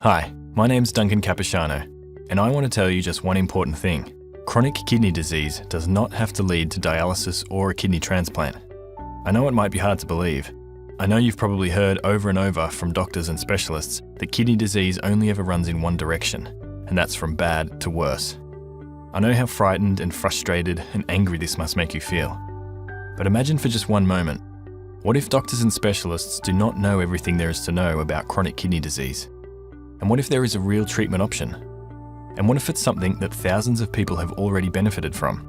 Hi, my name's Duncan Capiciano, and I want to tell you just one important thing. Chronic kidney disease does not have to lead to dialysis or a kidney transplant. I know it might be hard to believe. I know you've probably heard over and over from doctors and specialists that kidney disease only ever runs in one direction, and that's from bad to worse. I know how frightened and frustrated and angry this must make you feel. But imagine for just one moment, what if doctors and specialists do not know everything there is to know about chronic kidney disease? And what if there is a real treatment option? And what if it's something that thousands of people have already benefited from?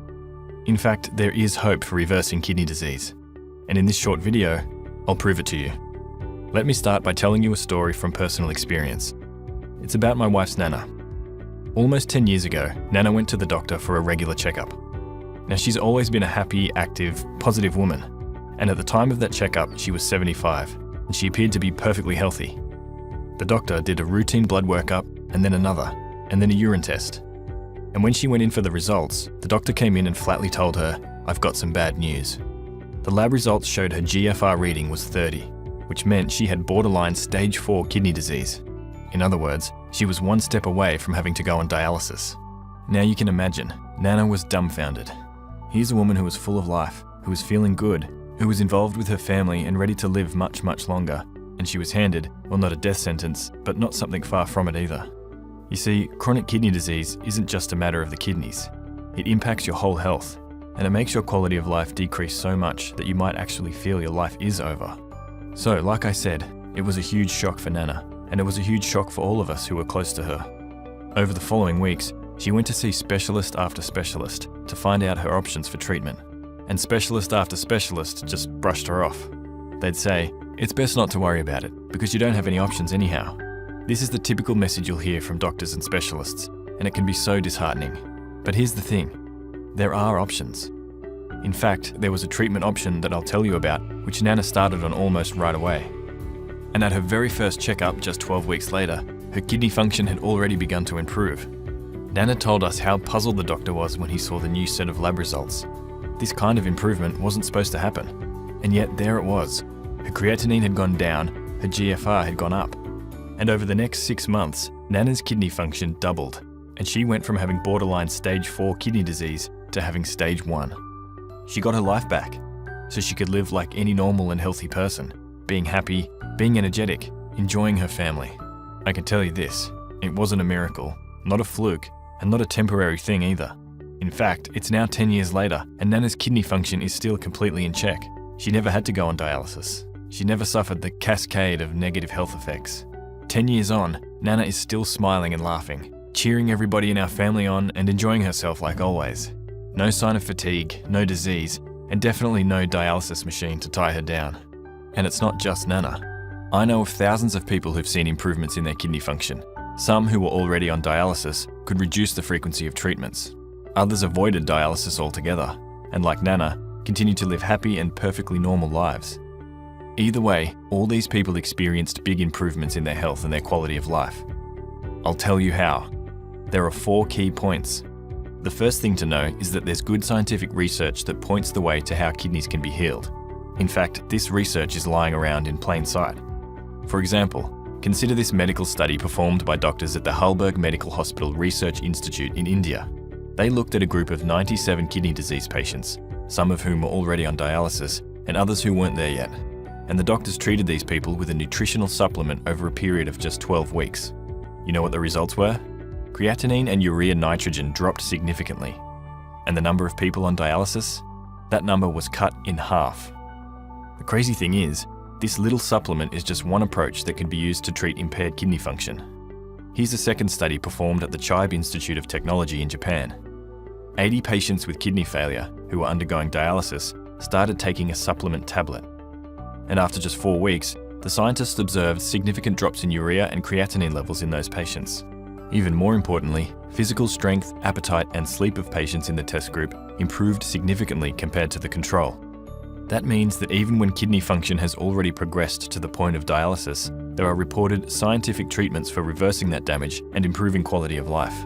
In fact, there is hope for reversing kidney disease. And in this short video, I'll prove it to you. Let me start by telling you a story from personal experience. It's about my wife's Nana. Almost 10 years ago, Nana went to the doctor for a regular checkup. Now, she's always been a happy, active, positive woman. And at the time of that checkup, she was 75, and she appeared to be perfectly healthy. The doctor did a routine blood workup, and then another, and then a urine test. And when she went in for the results, the doctor came in and flatly told her, "I've got some bad news." The lab results showed her GFR reading was 30, which meant she had borderline stage 4 kidney disease. In other words, she was one step away from having to go on dialysis. Now you can imagine, Nana was dumbfounded. Here's a woman who was full of life, who was feeling good, who was involved with her family and ready to live much, much longer. And she was handed, well, not a death sentence, but not something far from it either. You see, chronic kidney disease isn't just a matter of the kidneys. It impacts your whole health, and it makes your quality of life decrease so much that you might actually feel your life is over. So, like I said, it was a huge shock for Nana, and it was a huge shock for all of us who were close to her. Over the following weeks, she went to see specialist after specialist to find out her options for treatment. And specialist after specialist just brushed her off. They'd say, "It's best not to worry about it, because you don't have any options anyhow." This is the typical message you'll hear from doctors and specialists, and it can be so disheartening. But here's the thing, there are options. In fact, there was a treatment option that I'll tell you about, which Nana started on almost right away. And at her very first checkup just 12 weeks later, her kidney function had already begun to improve. Nana told us how puzzled the doctor was when he saw the new set of lab results. This kind of improvement wasn't supposed to happen, and yet there it was. Her creatinine had gone down, her GFR had gone up. And over the next 6 months, Nana's kidney function doubled, and she went from having borderline stage 4 kidney disease to having stage 1. She got her life back, so she could live like any normal and healthy person, being happy, being energetic, enjoying her family. I can tell you this, it wasn't a miracle, not a fluke, and not a temporary thing either. In fact, it's now 10 years later, and Nana's kidney function is still completely in check. She never had to go on dialysis. She never suffered the cascade of negative health effects. 10 years on, Nana is still smiling and laughing, cheering everybody in our family on and enjoying herself like always. No sign of fatigue, no disease, and definitely no dialysis machine to tie her down. And it's not just Nana. I know of thousands of people who've seen improvements in their kidney function. Some who were already on dialysis could reduce the frequency of treatments. Others avoided dialysis altogether, and like Nana, continued to live happy and perfectly normal lives. Either way, all these people experienced big improvements in their health and their quality of life. I'll tell you how. There are 4 key points. The first thing to know is that there's good scientific research that points the way to how kidneys can be healed. In fact, this research is lying around in plain sight. For example, consider this medical study performed by doctors at the Halberg Medical Hospital Research Institute in India. They looked at a group of 97 kidney disease patients, some of whom were already on dialysis, and others who weren't there yet. And the doctors treated these people with a nutritional supplement over a period of just 12 weeks. You know what the results were? Creatinine and urea nitrogen dropped significantly. And the number of people on dialysis? That number was cut in half. The crazy thing is, this little supplement is just one approach that can be used to treat impaired kidney function. Here's a second study performed at the Chiba Institute of Technology in Japan. 80 patients with kidney failure who were undergoing dialysis started taking a supplement tablet. And after just 4 weeks, the scientists observed significant drops in urea and creatinine levels in those patients. Even more importantly, physical strength, appetite, and sleep of patients in the test group improved significantly compared to the control. That means that even when kidney function has already progressed to the point of dialysis, there are reported scientific treatments for reversing that damage and improving quality of life.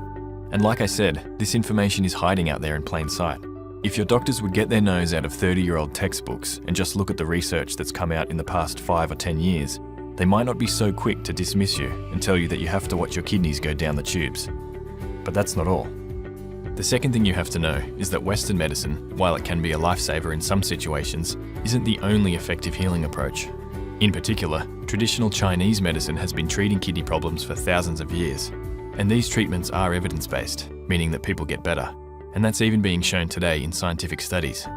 And like I said, this information is hiding out there in plain sight. If your doctors would get their nose out of 30-year-old textbooks and just look at the research that's come out in the past 5 or 10 years, they might not be so quick to dismiss you and tell you that you have to watch your kidneys go down the tubes. But that's not all. The second thing you have to know is that Western medicine, while it can be a lifesaver in some situations, isn't the only effective healing approach. In particular, traditional Chinese medicine has been treating kidney problems for thousands of years. And these treatments are evidence-based, meaning that people get better. And that's even being shown today in scientific studies.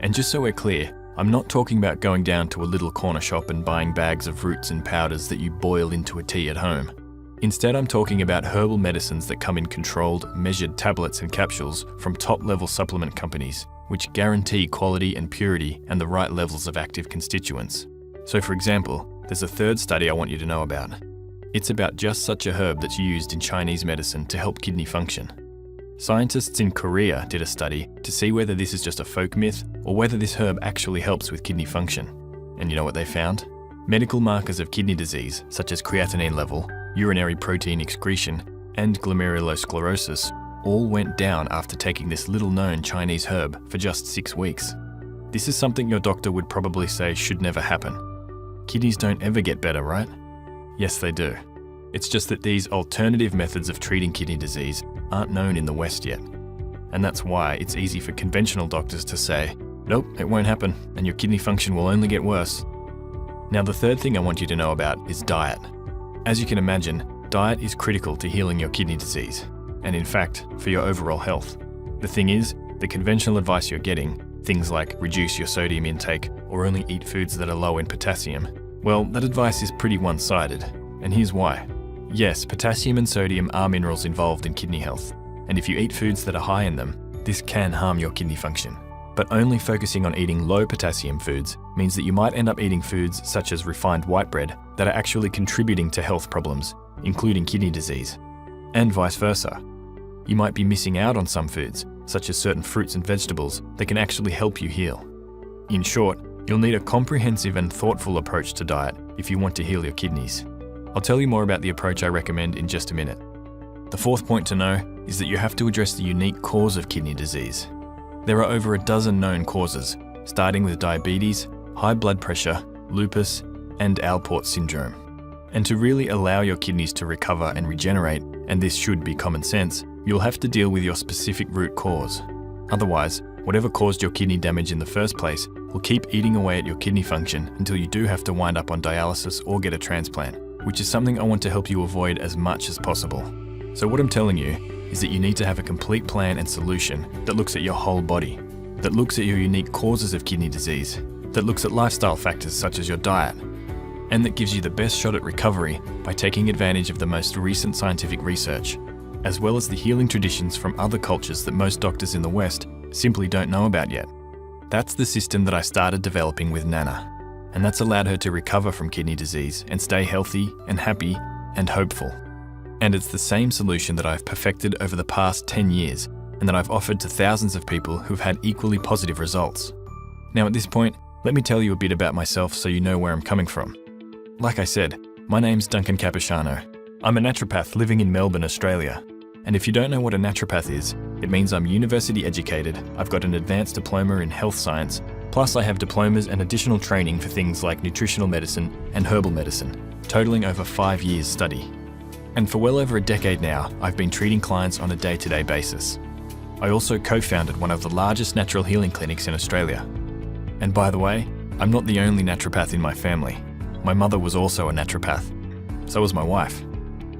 And just so we're clear, I'm not talking about going down to a little corner shop and buying bags of roots and powders that you boil into a tea at home. Instead, I'm talking about herbal medicines that come in controlled, measured tablets and capsules from top-level supplement companies, which guarantee quality and purity and the right levels of active constituents. So for example, there's a third study I want you to know about. It's about just such a herb that's used in Chinese medicine to help kidney function. Scientists in Korea did a study to see whether this is just a folk myth or whether this herb actually helps with kidney function. And you know what they found? Medical markers of kidney disease, such as creatinine level, urinary protein excretion, and glomerulosclerosis, all went down after taking this little-known Chinese herb for just 6 weeks. This is something your doctor would probably say should never happen. Kidneys don't ever get better, right? Yes, they do. It's just that these alternative methods of treating kidney disease aren't known in the West yet. And that's why it's easy for conventional doctors to say, nope, it won't happen, and your kidney function will only get worse. Now, the third thing I want you to know about is diet. As you can imagine, diet is critical to healing your kidney disease, and in fact, for your overall health. The thing is, the conventional advice you're getting, things like reduce your sodium intake or only eat foods that are low in potassium, well, that advice is pretty one-sided, and here's why. Yes, potassium and sodium are minerals involved in kidney health, and if you eat foods that are high in them, this can harm your kidney function. But only focusing on eating low potassium foods means that you might end up eating foods such as refined white bread that are actually contributing to health problems, including kidney disease, and vice versa. You might be missing out on some foods, such as certain fruits and vegetables, that can actually help you heal. In short, you'll need a comprehensive and thoughtful approach to diet if you want to heal your kidneys. I'll tell you more about the approach I recommend in just a minute. The fourth point to know is that you have to address the unique cause of kidney disease. There are over a dozen known causes, starting with diabetes, high blood pressure, lupus, and Alport syndrome. And to really allow your kidneys to recover and regenerate, and this should be common sense, you'll have to deal with your specific root cause. Otherwise, whatever caused your kidney damage in the first place will keep eating away at your kidney function until you do have to wind up on dialysis or get a transplant, which is something I want to help you avoid as much as possible. So what I'm telling you is that you need to have a complete plan and solution that looks at your whole body, that looks at your unique causes of kidney disease, that looks at lifestyle factors such as your diet, and that gives you the best shot at recovery by taking advantage of the most recent scientific research, as well as the healing traditions from other cultures that most doctors in the West simply don't know about yet. That's the system that I started developing with Nana, and that's allowed her to recover from kidney disease and stay healthy and happy and hopeful. And it's the same solution that I've perfected over the past 10 years and that I've offered to thousands of people who've had equally positive results. Now at this point, let me tell you a bit about myself so you know where I'm coming from. Like I said, my name's Duncan Capuchano. I'm a naturopath living in Melbourne, Australia. And if you don't know what a naturopath is, it means I'm university educated, I've got an advanced diploma in health science, plus I have diplomas and additional training for things like nutritional medicine and herbal medicine, totaling over 5 years study. And for well over a decade now, I've been treating clients on a day-to-day basis. I also co-founded one of the largest natural healing clinics in Australia. And by the way, I'm not the only naturopath in my family. My mother was also a naturopath. So was my wife.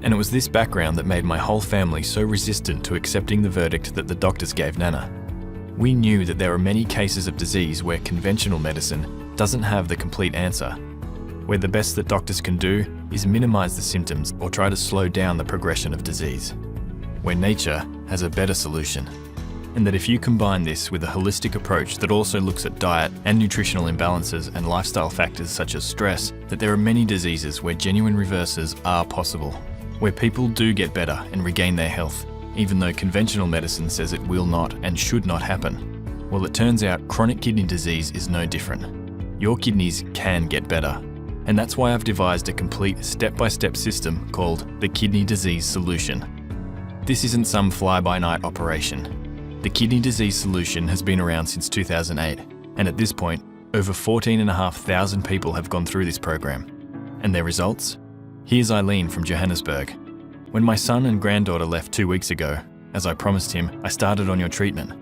And it was this background that made my whole family so resistant to accepting the verdict that the doctors gave Nana. We knew that there are many cases of disease where conventional medicine doesn't have the complete answer, where the best that doctors can do is minimize the symptoms or try to slow down the progression of disease, where nature has a better solution. And that if you combine this with a holistic approach that also looks at diet and nutritional imbalances and lifestyle factors such as stress, that there are many diseases where genuine reverses are possible, where people do get better and regain their health, even though conventional medicine says it will not and should not happen. Well, it turns out chronic kidney disease is no different. Your kidneys can get better. And that's why I've devised a complete step-by-step system called the Kidney Disease Solution. This isn't some fly-by-night operation. The Kidney Disease Solution has been around since 2008, and at this point, over 14,500 people have gone through this program. And their results? Here's Eileen from Johannesburg. When my son and granddaughter left 2 weeks ago, as I promised him, I started on your treatment.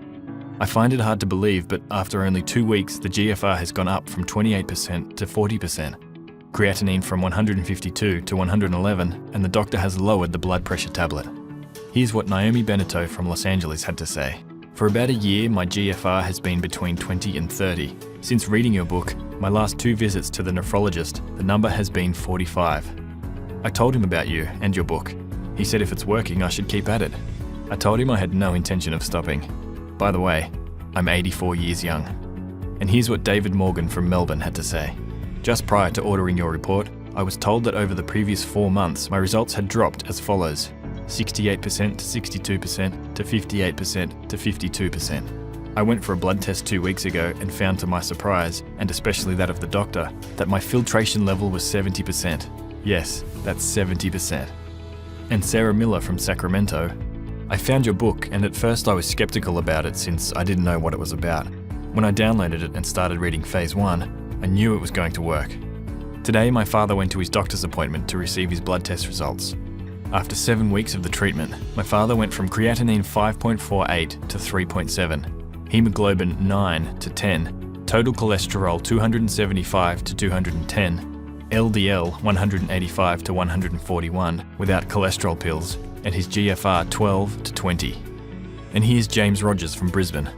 I find it hard to believe, but after only 2 weeks, the GFR has gone up from 28% to 40%. Creatinine from 152 to 111, and the doctor has lowered the blood pressure tablet. Here's what Naomi Beneteau from Los Angeles had to say. For about a year, my GFR has been between 20 and 30. Since reading your book, my last 2 visits to the nephrologist, the number has been 45. I told him about you and your book. He said if it's working, I should keep at it. I told him I had no intention of stopping. By the way, I'm 84 years young. And here's what David Morgan from Melbourne had to say. Just prior to ordering your report, I was told that over the previous 4 months, my results had dropped as follows: 68% to 62% to 58% to 52%. I went for a blood test 2 weeks ago and found to my surprise, and especially that of the doctor, that my filtration level was 70%. Yes, that's 70%. And Sarah Miller from Sacramento. I found your book, and at first I was skeptical about it since I didn't know what it was about. When I downloaded it and started reading phase 1, I knew it was going to work. Today, my father went to his doctor's appointment to receive his blood test results. After 7 weeks of the treatment, my father went from creatinine 5.48 to 3.7, hemoglobin 9 to 10, total cholesterol 275 to 210, LDL 185 to 141 without cholesterol pills, and his GFR 12 to 20. And here's James Rogers from Brisbane.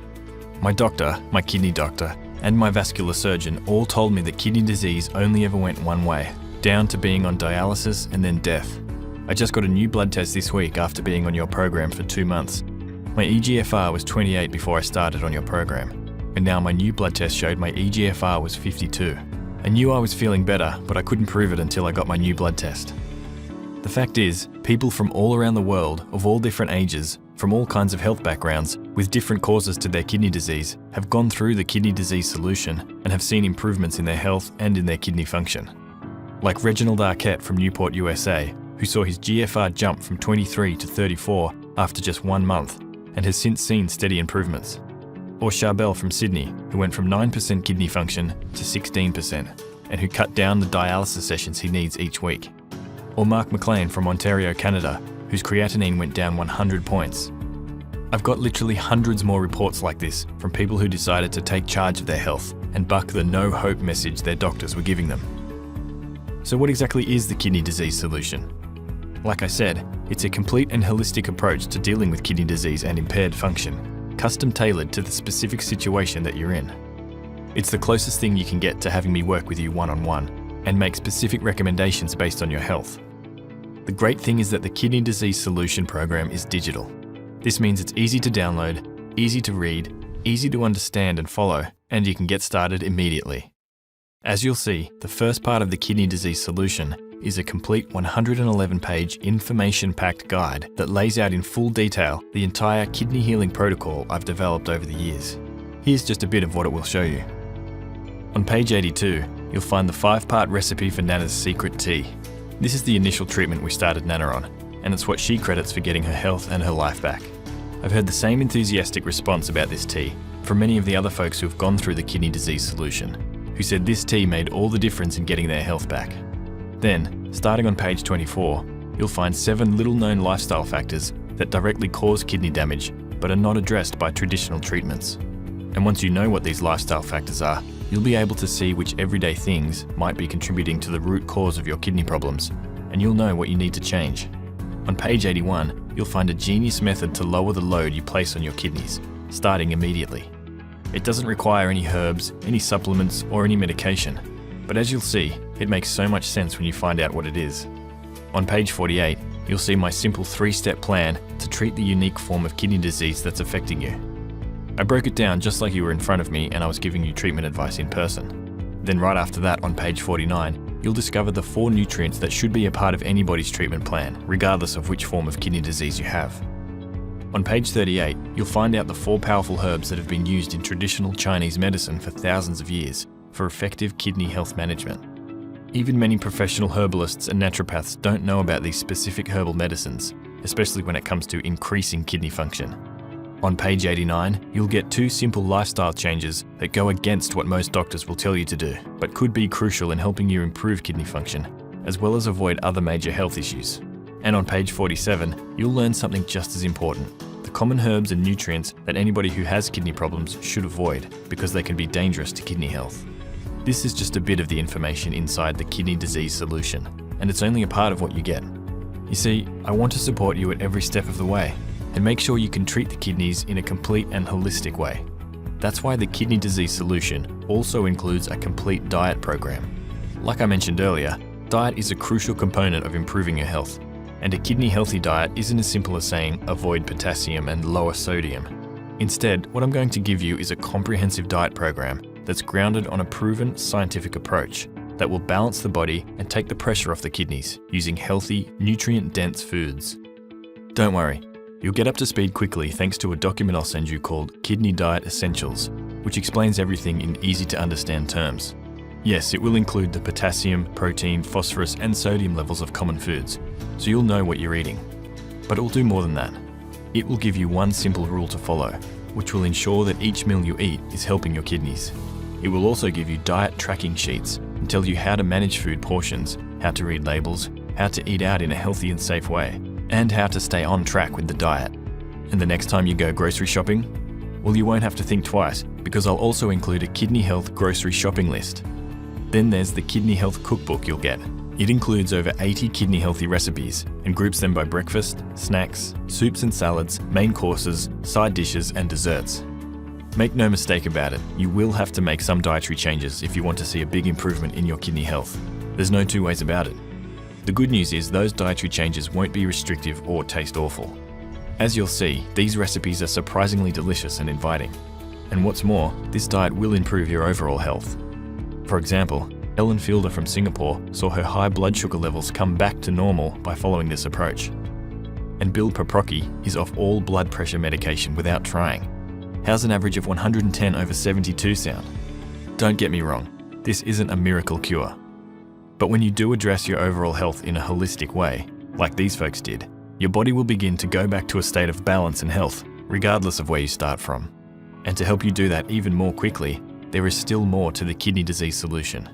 My doctor, my kidney doctor, and my vascular surgeon all told me that kidney disease only ever went one way, down to being on dialysis and then death. I just got a new blood test this week after being on your program for 2 months. My eGFR was 28 before I started on your program, and now my new blood test showed my eGFR was 52. I knew I was feeling better, but I couldn't prove it until I got my new blood test. The fact is, people from all around the world, of all different ages, from all kinds of health backgrounds, with different causes to their kidney disease, have gone through the kidney disease solution and have seen improvements in their health and in their kidney function. Like Reginald Arquette from Newport, USA, who saw his GFR jump from 23 to 34 after just 1 month and has since seen steady improvements. Or Charbel from Sydney, who went from 9% kidney function to 16% and who cut down the dialysis sessions he needs each week. Or Mark McLean from Ontario, Canada, whose creatinine went down 100 points. I've got literally hundreds more reports like this from people who decided to take charge of their health and buck the no hope message their doctors were giving them. So what exactly is the kidney disease solution? Like I said, it's a complete and holistic approach to dealing with kidney disease and impaired function, custom tailored to the specific situation that you're in. It's the closest thing you can get to having me work with you one-on-one and make specific recommendations based on your health. The great thing is that the Kidney Disease Solution program is digital. This means it's easy to download, easy to read, easy to understand and follow, and you can get started immediately. As you'll see, the first part of the Kidney Disease Solution is a complete 111-page information-packed guide that lays out in full detail the entire kidney healing protocol I've developed over the years. Here's just a bit of what it will show you. On page 82, you'll find the 5-part recipe for Nana's secret tea. This is the initial treatment we started Nana on, and it's what she credits for getting her health and her life back. I've heard the same enthusiastic response about this tea from many of the other folks who have gone through the Kidney Disease Solution, who said this tea made all the difference in getting their health back. Then, starting on page 24, you'll find 7 little-known lifestyle factors that directly cause kidney damage but are not addressed by traditional treatments. And once you know what these lifestyle factors are, you'll be able to see which everyday things might be contributing to the root cause of your kidney problems, and you'll know what you need to change. On page 81, you'll find a genius method to lower the load you place on your kidneys, starting immediately. It doesn't require any herbs, any supplements, or any medication, but as you'll see, it makes so much sense when you find out what it is. On page 48, you'll see my simple 3-step plan to treat the unique form of kidney disease that's affecting you. I broke it down just like you were in front of me and I was giving you treatment advice in person. Then right after that, on page 49, you'll discover the 4 nutrients that should be a part of anybody's treatment plan, regardless of which form of kidney disease you have. On page 38, you'll find out the 4 powerful herbs that have been used in traditional Chinese medicine for thousands of years for effective kidney health management. Even many professional herbalists and naturopaths don't know about these specific herbal medicines, especially when it comes to increasing kidney function. On page 89, you'll get 2 simple lifestyle changes that go against what most doctors will tell you to do, but could be crucial in helping you improve kidney function, as well as avoid other major health issues. And on page 47, you'll learn something just as important: the common herbs and nutrients that anybody who has kidney problems should avoid because they can be dangerous to kidney health. This is just a bit of the information inside the kidney disease solution, and it's only a part of what you get. You see, I want to support you at every step of the way and make sure you can treat the kidneys in a complete and holistic way. That's why the kidney disease solution also includes a complete diet program. Like I mentioned earlier, diet is a crucial component of improving your health, and a kidney healthy diet isn't as simple as saying avoid potassium and lower sodium. Instead, what I'm going to give you is a comprehensive diet program that's grounded on a proven scientific approach that will balance the body and take the pressure off the kidneys using healthy, nutrient-dense foods. Don't worry, you'll get up to speed quickly thanks to a document I'll send you called Kidney Diet Essentials, which explains everything in easy-to-understand terms. Yes, it will include the potassium, protein, phosphorus, and sodium levels of common foods, so you'll know what you're eating. But it will do more than that. It will give you one simple rule to follow, which will ensure that each meal you eat is helping your kidneys. It will also give you diet tracking sheets and tell you how to manage food portions, how to read labels, how to eat out in a healthy and safe way, and how to stay on track with the diet. And the next time you go grocery shopping, well, you won't have to think twice because I'll also include a kidney health grocery shopping list. Then there's the Kidney Health Cookbook you'll get. It includes over 80 kidney healthy recipes and groups them by breakfast, snacks, soups and salads, main courses, side dishes, and desserts. Make no mistake about it, you will have to make some dietary changes if you want to see a big improvement in your kidney health. There's no two ways about it. The good news is those dietary changes won't be restrictive or taste awful. As you'll see, these recipes are surprisingly delicious and inviting. And what's more, this diet will improve your overall health. For example, Ellen Fielder from Singapore saw her high blood sugar levels come back to normal by following this approach. And Bill Paprocki is off all blood pressure medication without trying. How's an average of 110/72 sound? Don't get me wrong, this isn't a miracle cure. But when you do address your overall health in a holistic way, like these folks did, your body will begin to go back to a state of balance and health, regardless of where you start from. And to help you do that even more quickly, there is still more to the kidney disease solution.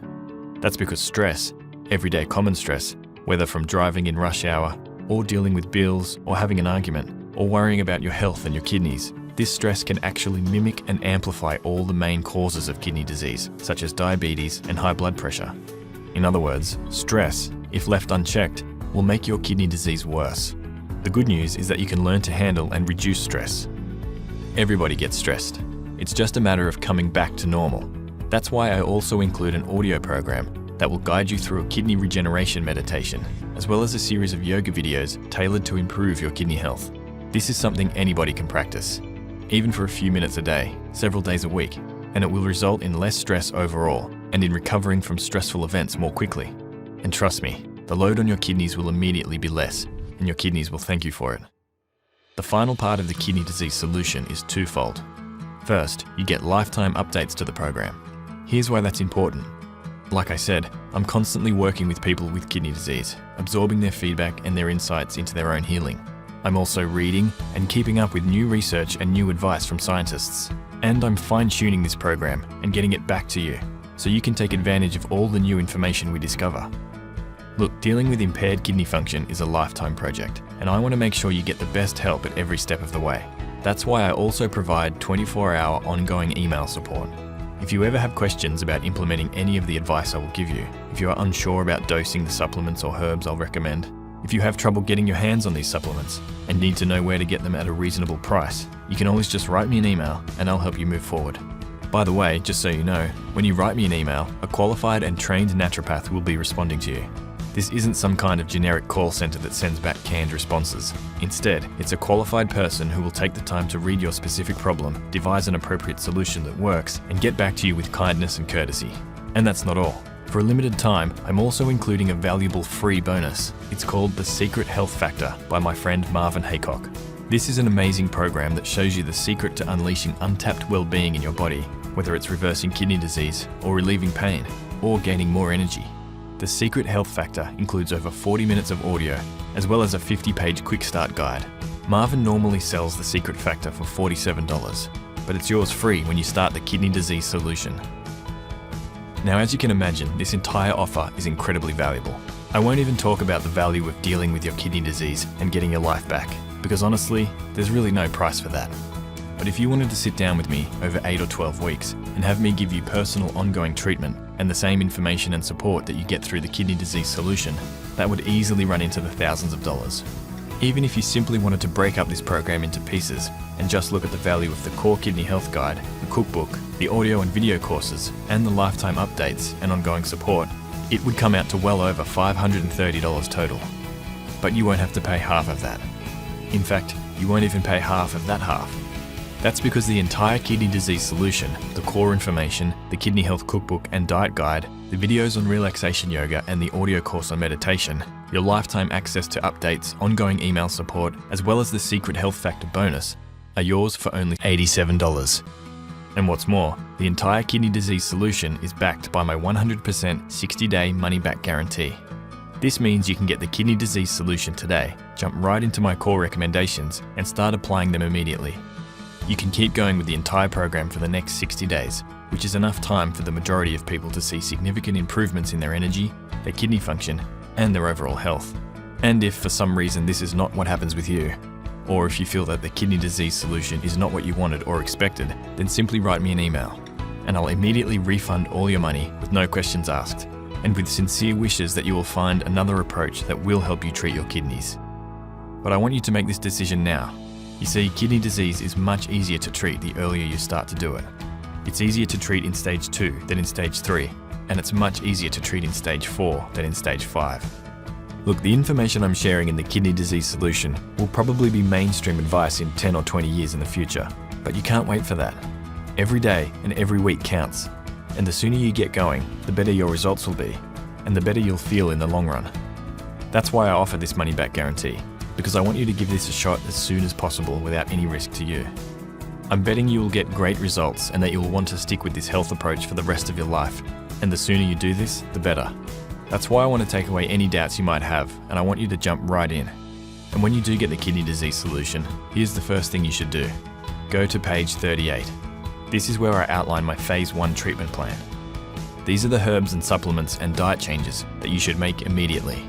That's because stress, everyday common stress, whether from driving in rush hour, or dealing with bills, or having an argument, or worrying about your health and your kidneys, this stress can actually mimic and amplify all the main causes of kidney disease, such as diabetes and high blood pressure. In other words, stress, if left unchecked, will make your kidney disease worse. The good news is that you can learn to handle and reduce stress. Everybody gets stressed. It's just a matter of coming back to normal. That's why I also include an audio program that will guide you through a kidney regeneration meditation, as well as a series of yoga videos tailored to improve your kidney health. This is something anybody can practice, even for a few minutes a day, several days a week, and it will result in less stress overall and in recovering from stressful events more quickly. And trust me, the load on your kidneys will immediately be less, and your kidneys will thank you for it. The final part of the kidney disease solution is twofold. First, you get lifetime updates to the program. Here's why that's important. Like I said, I'm constantly working with people with kidney disease, absorbing their feedback and their insights into their own healing. I'm also reading and keeping up with new research and new advice from scientists. And I'm fine-tuning this program and getting it back to you, so you can take advantage of all the new information we discover. Look, dealing with impaired kidney function is a lifetime project, and I want to make sure you get the best help at every step of the way. That's why I also provide 24-hour ongoing email support. If you ever have questions about implementing any of the advice I will give you, if you are unsure about dosing the supplements or herbs I'll recommend, if you have trouble getting your hands on these supplements and need to know where to get them at a reasonable price, you can always just write me an email and I'll help you move forward. By the way, just so you know, when you write me an email, a qualified and trained naturopath will be responding to you. This isn't some kind of generic call center that sends back canned responses. Instead, it's a qualified person who will take the time to read your specific problem, devise an appropriate solution that works, and get back to you with kindness and courtesy. And that's not all. For a limited time, I'm also including a valuable free bonus. It's called The Secret Health Factor by my friend Marvin Haycock. This is an amazing program that shows you the secret to unleashing untapped well-being in your body, whether it's reversing kidney disease, or relieving pain, or gaining more energy. The Secret Health Factor includes over 40 minutes of audio, as well as a 50-page quick start guide. Marvin normally sells The Secret Factor for $47, but it's yours free when you start the kidney disease solution. Now, as you can imagine, this entire offer is incredibly valuable. I won't even talk about the value of dealing with your kidney disease and getting your life back, because honestly, there's really no price for that. But if you wanted to sit down with me over 8 or 12 weeks and have me give you personal ongoing treatment and the same information and support that you get through the kidney disease solution, that would easily run into the thousands of dollars. Even if you simply wanted to break up this program into pieces and just look at the value of the core kidney health guide, the cookbook, the audio and video courses, and the lifetime updates and ongoing support, it would come out to well over $530 total. But you won't have to pay half of that. In fact, you won't even pay half of that half. That's because the entire kidney disease solution, the core information, the kidney health cookbook and diet guide, the videos on relaxation yoga and the audio course on meditation, your lifetime access to updates, ongoing email support, as well as the secret health factor bonus, are yours for only $87. And what's more, the entire kidney disease solution is backed by my 100% 60-day money-back guarantee. This means you can get the kidney disease solution today, jump right into my core recommendations, and start applying them immediately. You can keep going with the entire program for the next 60 days, which is enough time for the majority of people to see significant improvements in their energy, their kidney function, and their overall health. And if for some reason this is not what happens with you, or if you feel that the kidney disease solution is not what you wanted or expected, then simply write me an email, and I'll immediately refund all your money with no questions asked, and with sincere wishes that you will find another approach that will help you treat your kidneys. But I want you to make this decision now. You see, kidney disease is much easier to treat the earlier you start to do it. It's easier to treat in stage 2 than in stage 3, and it's much easier to treat in stage 4 than in stage 5. Look, the information I'm sharing in the kidney disease solution will probably be mainstream advice in 10 or 20 years in the future, but you can't wait for that. Every day and every week counts, and the sooner you get going, the better your results will be, and the better you'll feel in the long run. That's why I offer this money-back guarantee, because I want you to give this a shot as soon as possible without any risk to you. I'm betting you will get great results and that you will want to stick with this health approach for the rest of your life, and the sooner you do this, the better. That's why I want to take away any doubts you might have, and I want you to jump right in. And when you do get the kidney disease solution, here's the first thing you should do. Go to page 38. This is where I outline my phase 1 treatment plan. These are the herbs and supplements and diet changes that you should make immediately.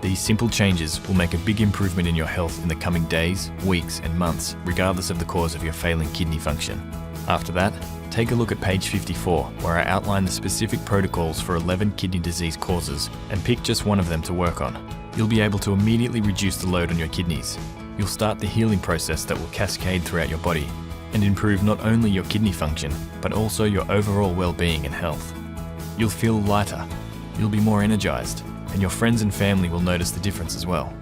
These simple changes will make a big improvement in your health in the coming days, weeks, and months, regardless of the cause of your failing kidney function. After that, take a look at page 54, where I outline the specific protocols for 11 kidney disease causes and pick just one of them to work on. You'll be able to immediately reduce the load on your kidneys. You'll start the healing process that will cascade throughout your body and improve not only your kidney function, but also your overall well-being and health. You'll feel lighter, you'll be more energized, and your friends and family will notice the difference as well.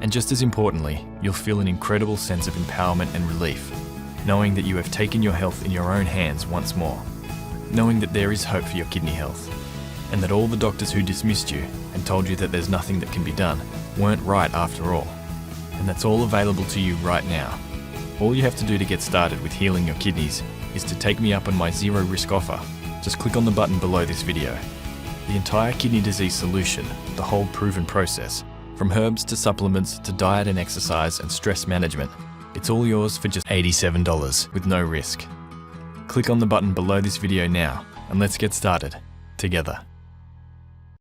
And just as importantly, you'll feel an incredible sense of empowerment and relief, knowing that you have taken your health in your own hands once more, knowing that there is hope for your kidney health, and that all the doctors who dismissed you and told you that there's nothing that can be done weren't right after all. And that's all available to you right now. All you have to do to get started with healing your kidneys is to take me up on my zero risk offer. Just click on the button below this video. The entire kidney disease solution, the whole proven process, from herbs to supplements to diet and exercise and stress management, it's all yours for just $87 with no risk. Click on the button below this video now and let's get started together.